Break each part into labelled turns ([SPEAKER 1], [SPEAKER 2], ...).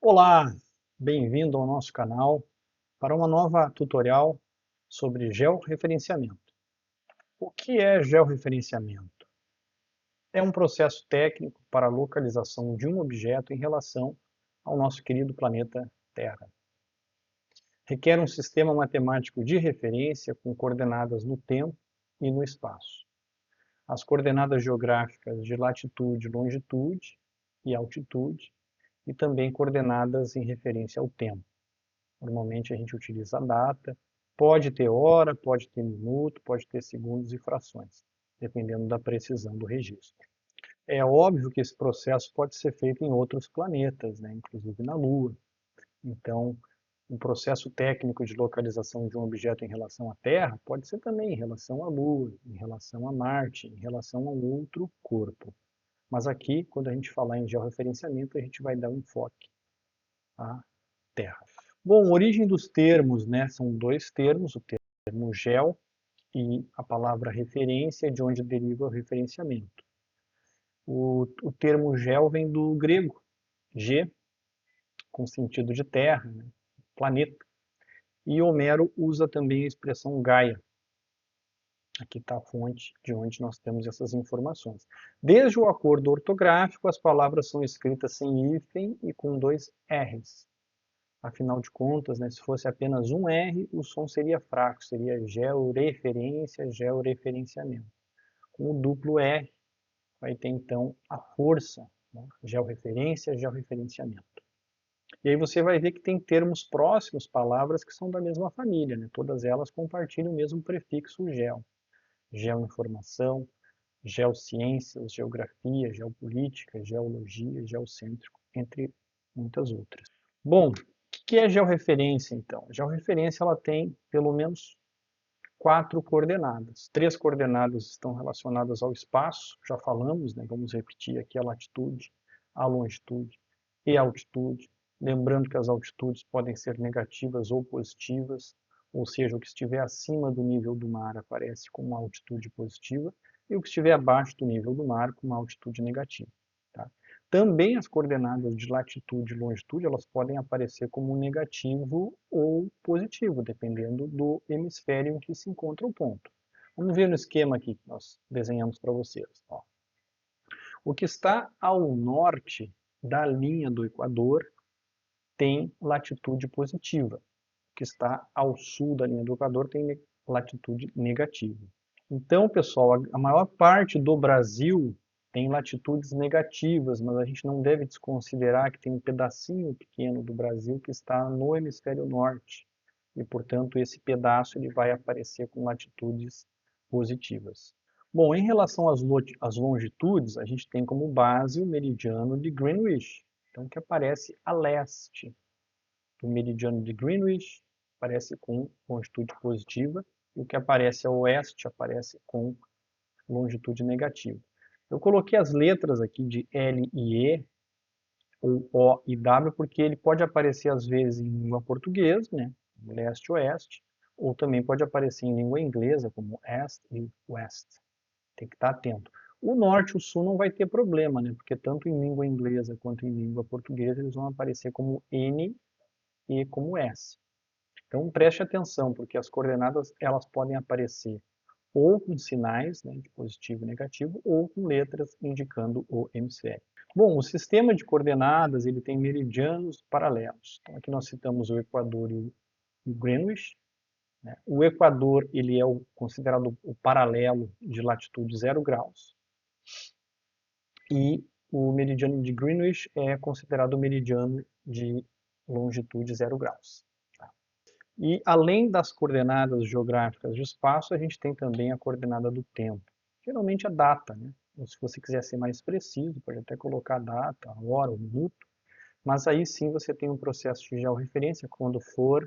[SPEAKER 1] Olá, bem-vindo ao nosso canal para uma nova tutorial sobre georreferenciamento. O que é georreferenciamento? É um processo técnico para a localização de um objeto em relação ao nosso querido planeta Terra. Requer um sistema matemático de referência com coordenadas no tempo e no espaço. As coordenadas geográficas de latitude, longitude e altitude, e também coordenadas em referência ao tempo. Normalmente a gente utiliza a data, pode ter hora, pode ter minuto, pode ter segundos e frações, dependendo da precisão do registro. É óbvio que esse processo pode ser feito em outros planetas, né, inclusive na Lua. Então, um processo técnico de localização de um objeto em relação à Terra pode ser também em relação à Lua, em relação a Marte, em relação a um outro corpo. Mas aqui, quando a gente falar em georreferenciamento, a gente vai dar um enfoque à Terra. Bom, origem dos termos, né? São dois termos, o termo geo e a palavra referência, de onde deriva o referenciamento. O termo geo vem do grego, ge, com sentido de terra, né? Planeta. E Homero usa também a expressão Gaia. Aqui está a fonte de onde nós temos essas informações. Desde o acordo ortográfico, as palavras são escritas sem hífen e com dois R's. Afinal de contas, né, se fosse apenas um R, o som seria fraco, seria georreferência, georreferenciamento. Com o duplo R, vai ter então a força, né, georreferência, georreferenciamento. E aí você vai ver que tem termos próximos, palavras que são da mesma família, né? Todas elas compartilham o mesmo prefixo geo. Geoinformação, geociências, geografia, geopolítica, geologia, geocêntrico, entre muitas outras. Bom, o que é georreferência, então? A georreferência ela tem pelo menos 4 coordenadas. 3 coordenadas estão relacionadas ao espaço, já falamos, né? Vamos repetir aqui a latitude, a longitude e a altitude. Lembrando que as altitudes podem ser negativas ou positivas, ou seja, o que estiver acima do nível do mar aparece com uma altitude positiva, e o que estiver abaixo do nível do mar com uma altitude negativa. Tá? Também as coordenadas de latitude e longitude, elas podem aparecer como negativo ou positivo, dependendo do hemisfério em que se encontra o ponto. Vamos ver no esquema aqui que nós desenhamos para vocês. Ó. O que está ao norte da linha do Equador tem latitude positiva. O que está ao sul da linha do Equador tem latitude negativa. Então, pessoal, a maior parte do Brasil tem latitudes negativas, mas a gente não deve desconsiderar que tem um pedacinho pequeno do Brasil que está no hemisfério norte. E, portanto, esse pedaço ele vai aparecer com latitudes positivas. Bom, em relação às longitudes, a gente tem como base o meridiano de Greenwich, então que aparece a leste do meridiano de Greenwich, aparece com longitude positiva, e o que aparece a oeste aparece com longitude negativa. Eu coloquei as letras aqui de L e E, ou O e W, porque ele pode aparecer às vezes em língua portuguesa, né, leste-oeste, ou também pode aparecer em língua inglesa, como East e West. Tem que estar atento. O norte e o sul não vai ter problema, né, porque tanto em língua inglesa quanto em língua portuguesa eles vão aparecer como N e como S. Então preste atenção, porque as coordenadas elas podem aparecer ou com sinais, né, de positivo e negativo, ou com letras indicando o hemisfério. Bom, o sistema de coordenadas ele tem meridianos paralelos. Então aqui nós citamos o Equador e o Greenwich. Né? O Equador ele é considerado o paralelo de latitude 0 graus. E o meridiano de Greenwich é considerado o meridiano de longitude 0 graus. E além das coordenadas geográficas de espaço, a gente tem também a coordenada do tempo. Geralmente a data, né? Ou se você quiser ser mais preciso, pode até colocar a data, a hora, o minuto, mas aí sim você tem um processo de georreferência quando for,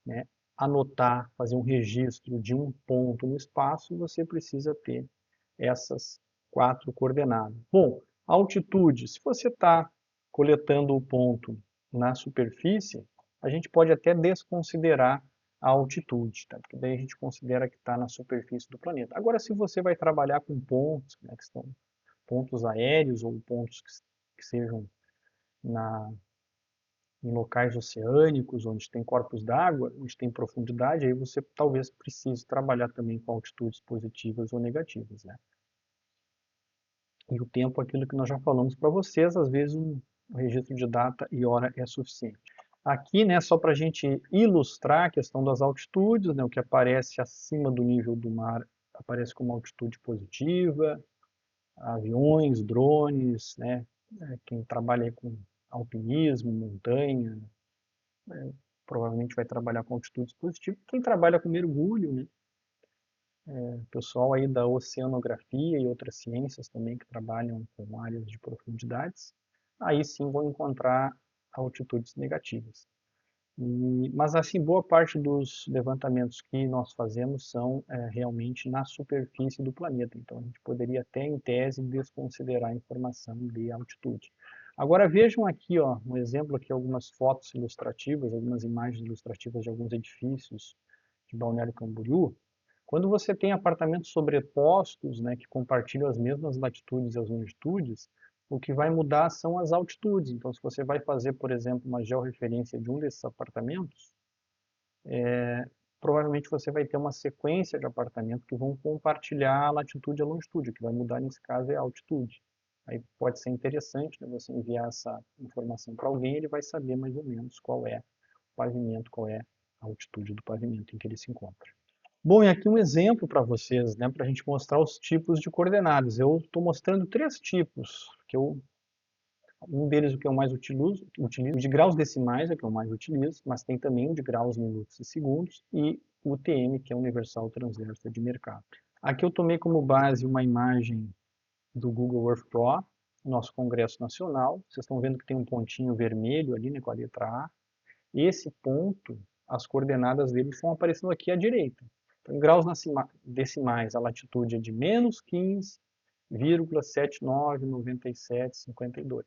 [SPEAKER 1] né, anotar, fazer um registro de um ponto no espaço, você precisa ter essas 4 coordenadas. Bom, altitude, se você está coletando o ponto na superfície, a gente pode até desconsiderar a altitude, tá? Porque daí a gente considera que está na superfície do planeta. Agora, se você vai trabalhar com pontos, né, que são pontos aéreos ou pontos que sejam na, em locais oceânicos, onde tem corpos d'água, onde tem profundidade, aí você talvez precise trabalhar também com altitudes positivas ou negativas, né? E o tempo, aquilo que nós já falamos para vocês, às vezes um registro de data e hora é suficiente. Aqui, né, só para a gente ilustrar a questão das altitudes, né, o que aparece acima do nível do mar aparece como altitude positiva, aviões, drones, né, quem trabalha com alpinismo, montanha, provavelmente vai trabalhar com altitudes positivas. Quem trabalha com mergulho, né, o pessoal aí da oceanografia e outras ciências também que trabalham com áreas de profundidades, aí sim vão encontrar altitudes negativas. Mas assim, boa parte dos levantamentos que nós fazemos são realmente na superfície do planeta, então a gente poderia até, em tese, desconsiderar a informação de altitude. Agora vejam aqui, ó, um exemplo aqui, algumas fotos ilustrativas, algumas imagens ilustrativas de alguns edifícios de Balneário Camboriú. Quando você tem apartamentos sobrepostos, né, que compartilham as mesmas latitudes e as longitudes, o que vai mudar são as altitudes. Então, se você vai fazer, por exemplo, uma georreferência de um desses apartamentos, provavelmente você vai ter uma sequência de apartamentos que vão compartilhar a latitude e a longitude. O que vai mudar nesse caso é a altitude. Aí pode ser interessante, né, você enviar essa informação para alguém, ele vai saber mais ou menos qual é o pavimento, qual é a altitude do pavimento em que ele se encontra. Bom, e aqui um exemplo para vocês, né, para a gente mostrar os tipos de coordenadas. Eu estou mostrando 3 tipos, um deles o que eu mais utilizo, o de graus decimais é o que eu mais utilizo, mas tem também o de graus, minutos e segundos, e o UTM, que é Universal Transversa de Mercato. Aqui eu tomei como base uma imagem do Google Earth Pro, nosso Congresso Nacional. Vocês estão vendo que tem um pontinho vermelho ali, né, com a letra A. Esse ponto, as coordenadas dele estão aparecendo aqui à direita. Então, em graus decimais, a latitude é de menos 15,7997,52.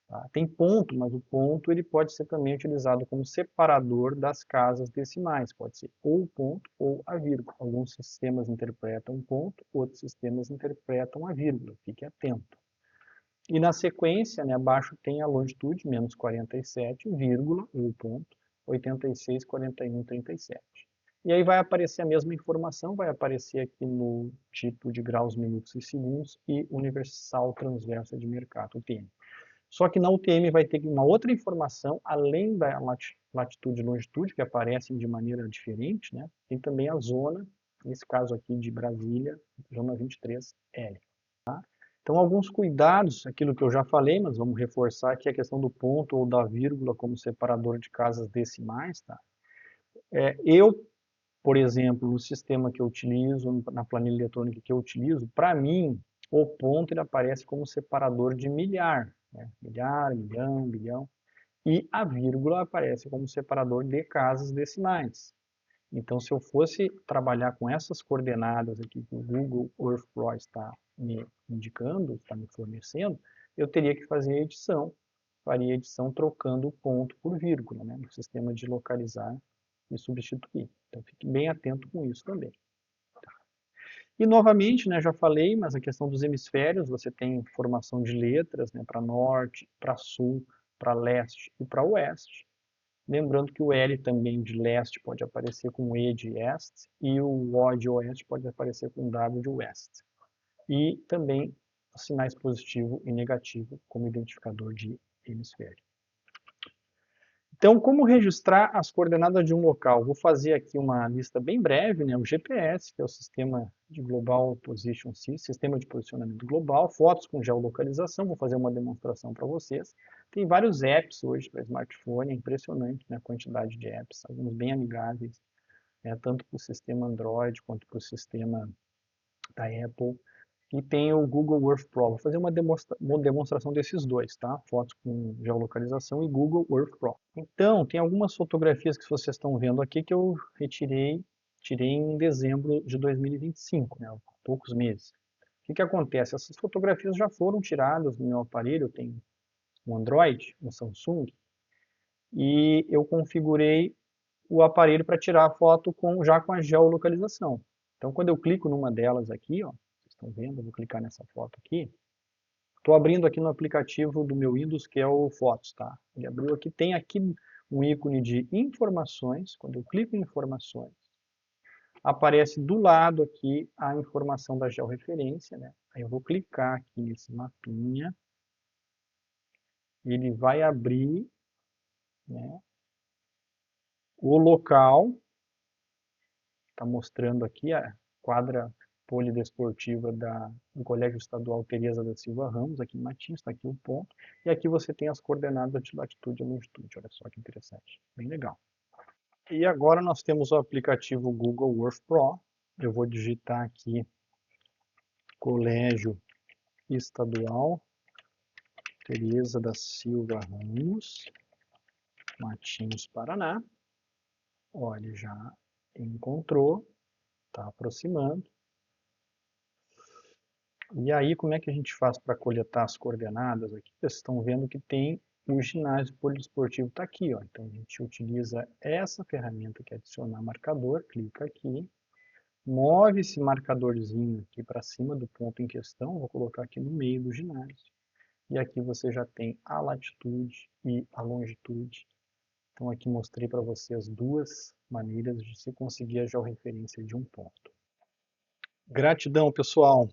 [SPEAKER 1] Tá? Tem ponto, mas o ponto ele pode ser também utilizado como separador das casas decimais. Pode ser ou o ponto ou a vírgula. Alguns sistemas interpretam um ponto, outros sistemas interpretam a vírgula. Fique atento. E na sequência, né, abaixo tem a longitude, menos 47, vírgula, ou ponto, 86, 41, 37. E aí vai aparecer a mesma informação, vai aparecer aqui no tipo de graus, minutos e segundos e universal transversa de Mercato, UTM. Só que na UTM vai ter uma outra informação, além da latitude e longitude, que aparecem de maneira diferente, né? Tem também a zona, nesse caso aqui de Brasília, zona 23L. Tá? Então, alguns cuidados, aquilo que eu já falei, mas vamos reforçar aqui a questão do ponto ou da vírgula como separador de casas decimais. Tá? Por exemplo, no sistema que eu utilizo, na planilha eletrônica que eu utilizo, para mim, o ponto ele aparece como separador de milhar, né? Milhar, milhão, bilhão, e a vírgula aparece como separador de casas decimais. Então, se eu fosse trabalhar com essas coordenadas aqui que o Google Earth Pro está me indicando, está me fornecendo, eu teria que fazer a edição. Faria a edição trocando o ponto por vírgula, né, no sistema de localizar e substituir. Então, fique bem atento com isso também. E, novamente, né, já falei, mas a questão dos hemisférios, você tem formação de letras, né, para norte, para sul, para leste e para oeste. Lembrando que o L também de leste pode aparecer com E de este e o O de oeste pode aparecer com W de west. E também sinais positivo e negativo como identificador de hemisfério. Então, como registrar as coordenadas de um local? Vou fazer aqui uma lista bem breve, né? O GPS, que é o Sistema de Global Position System, Sistema de Posicionamento Global, fotos com geolocalização, vou fazer uma demonstração para vocês. Tem vários apps hoje para smartphone, é impressionante, né, a quantidade de apps, alguns bem amigáveis, né, tanto para o sistema Android quanto para o sistema da Apple. E tem o Google Earth Pro. Vou fazer uma demonstração desses dois, tá? Fotos com geolocalização e Google Earth Pro. Então, tem algumas fotografias que vocês estão vendo aqui que eu tirei em dezembro de 2025, né? Há poucos meses. O que acontece? Essas fotografias já foram tiradas no meu aparelho, eu tenho um Android, um Samsung, e eu configurei o aparelho para tirar a foto já com a geolocalização. Então, quando eu clico numa delas aqui, ó, vocês estão vendo, eu vou clicar nessa foto aqui, Estou abrindo aqui no aplicativo do meu Windows, que é o Fotos, tá? Ele abriu aqui, tem aqui um ícone de informações. Quando eu clico em informações, aparece do lado aqui a informação da georreferência, né? Aí eu vou clicar aqui nesse mapinha, ele vai abrir, né, o local, está mostrando aqui a quadra polidesportiva do Colégio Estadual Teresa da Silva Ramos, aqui em Matinhos, está aqui o ponto, e aqui você tem as coordenadas de latitude e longitude, olha só que interessante, bem legal. E agora nós temos o aplicativo Google Earth Pro, eu vou digitar aqui Colégio Estadual Teresa da Silva Ramos, Matinhos, Paraná. Olha, já encontrou, está aproximando. E aí, como é que a gente faz para coletar as coordenadas aqui? Vocês estão vendo que tem o ginásio poliesportivo, está aqui, ó. Então a gente utiliza essa ferramenta que é adicionar marcador, clica aqui, move esse marcadorzinho aqui para cima do ponto em questão, vou colocar aqui no meio do ginásio. E aqui você já tem a latitude e a longitude. Então aqui mostrei para você as duas maneiras de se conseguir a georreferência de um ponto. Gratidão, pessoal!